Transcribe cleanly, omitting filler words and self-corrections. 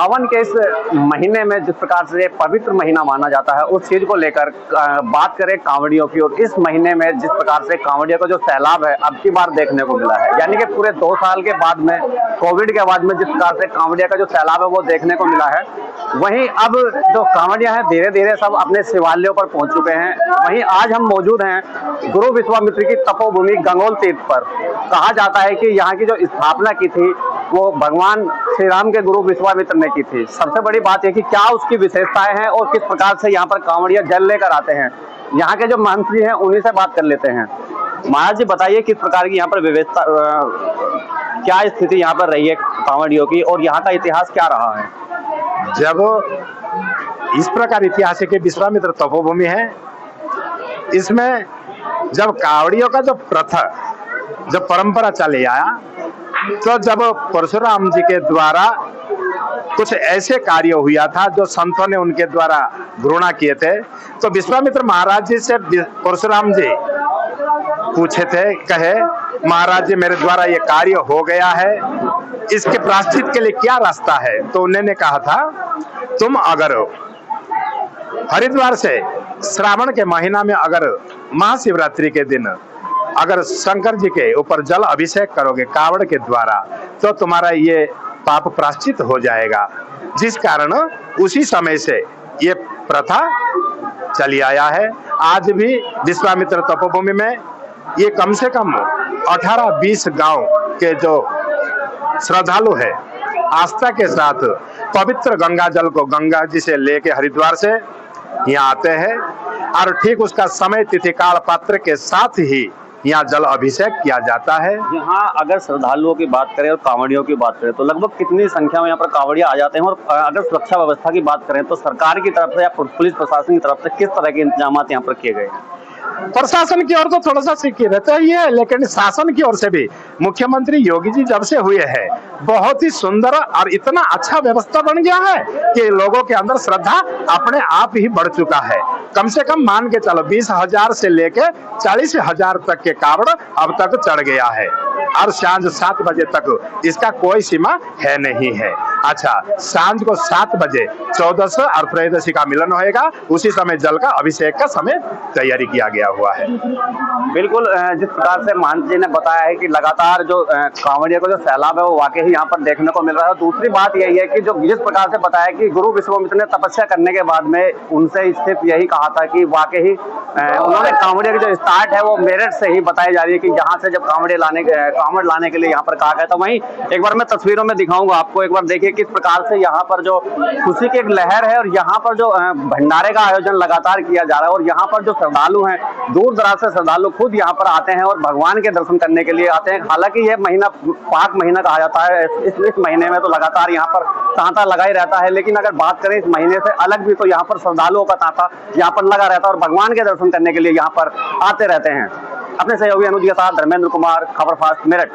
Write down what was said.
सावन के इस महीने में जिस प्रकार से पवित्र महीना माना जाता है, उस चीज को लेकर बात करें कांवड़ियों की। और इस महीने में जिस प्रकार से कांवड़ियों का जो सैलाब है अब की बार देखने को मिला है, यानी कि पूरे 2 साल के बाद में, कोविड के बाद में जिस प्रकार से कांवड़िया का जो सैलाब है वो देखने को मिला है, वहीं अब जो कांवड़िया है धीरे धीरे सब अपने शिवालयों पर पहुंच चुके हैं। वहीं आज हम मौजूद हैं गुरु विश्वामित्र की तपोभूमि गंगोल तीर्थ पर। कहा जाता है कि यहाँ की जो स्थापना की थी वो भगवान श्री राम के गुरु विश्वामित्र ने की थी। सबसे बड़ी बात है कि क्या उसकी विशेषताएं हैं और किस प्रकार से यहाँ पर कांवड़िया जल लेकर आते हैं, यहाँ के जो महंत जी हैं उन्हीं से बात कर लेते हैं। महाराज जी बताइए किस प्रकार की यहाँ पर व्यवस्था, क्या स्थिति यहाँ पर रही है कांवड़ियों की और यहाँ का इतिहास क्या रहा है? जब इस प्रकार इतिहास के विश्वामित्र तपोभूमि है, इसमें जब कांवड़ियों का जो प्रथा, जो परंपरा चले आया, तो जब परशुराम जी के द्वारा कुछ ऐसे कार्य हुआ था जो संतों ने उनके द्वारा घृणा किए थे, तो विश्वामित्र महाराज जी से परशुराम जी पूछे थे, कहे महाराज जी मेरे द्वारा ये कार्य हो गया है, इसके प्रायश्चित के लिए क्या रास्ता है? तो उन्होंने कहा था, तुम अगर हरिद्वार से श्रावण के महीना में अगर महाशिवरात्रि के दिन अगर शंकर जी के ऊपर जल अभिषेक करोगे कावड़ के द्वारा, तो तुम्हारा ये पाप प्रायश्चित हो जाएगा। जिस कारण उसी समय से ये प्रथा चली आया है। आज भी विश्वामित्र तपोभूमि में ये कम से कम 18-20 गांव के जो श्रद्धालु है आस्था के साथ पवित्र गंगा जल को गंगा जी से लेके हरिद्वार से यहाँ आते हैं, और ठीक उसका समय तिथि काल पात्र के साथ ही यहाँ जल अभिषेक किया जाता है। यहाँ अगर श्रद्धालुओं की बात करें और कांवड़ियों की बात करें तो लगभग कितनी संख्या में यहाँ पर कांवड़िया आ जाते हैं? और अगर सुरक्षा व्यवस्था की बात करें तो सरकार की तरफ से या पुलिस प्रशासन की तरफ से किस तरह के इंतजाम यहाँ पर किए गए हैं? प्रशासन की ओर तो थोड़ा सा सिक्की रहता ही है, लेकिन शासन की ओर से भी मुख्यमंत्री योगी जी जब से हुए हैं बहुत ही सुंदर और इतना अच्छा व्यवस्था बन गया है कि लोगों के अंदर श्रद्धा अपने आप ही बढ़ चुका है। कम से कम मान के चलो 20,000 से लेके 40,000 तक के कावड़ अब तक चढ़ गया है, और सांझ 7 बजे तक इसका कोई सीमा है नहीं है। अच्छा, सांझ को 7 बजे 14 और त्रयोदशी का मिलन होएगा, उसी समय जल का अभिषेक का समय तैयारी किया गया हुआ है। बिल्कुल, जिस प्रकार से महंत जी ने बताया है कि लगातार जो कांवड़िया का जो सैलाब है वो वाकई ही यहाँ पर देखने को मिल रहा है। दूसरी बात यही है कि जो जिस प्रकार से बताया कि गुरु विश्वामित्र ने तपस्या करने के बाद में उनसे सिर्फ यही कहा था कि वाकई ही उन्होंने कांवड़िया की जो स्टार्ट है वो मेरठ से ही बताई जा रही है कि यहाँ से जब कांवड़ लाने के लिए यहाँ पर कहा गया। तो वहीं एक बार मैं तस्वीरों में दिखाऊंगा आपको, एक बार देखिए किस प्रकार से यहाँ पर जो खुशी की एक लहर है और यहाँ पर जो भंडारे का आयोजन लगातार किया जा रहा है। और यहाँ पर जो श्रद्धालु हैं, दूर दराज से श्रद्धालु खुद यहाँ पर आते हैं और भगवान के दर्शन करने के लिए आते हैं। हालांकि यह महीना पाक महीना कहा जाता है, इस महीने में तो लगातार यहाँ पर तांता लगा ही रहता है, लेकिन अगर बात करें इस महीने से अलग भी तो यहाँ पर श्रद्धालुओं का तांता यहाँ पर लगा रहता है और भगवान के दर्शन करने के लिए यहाँ पर आते रहते हैं। अपने सहयोगी अनुज के साथ धर्मेंद्र कुमार, खबर फास्ट, मेरठ।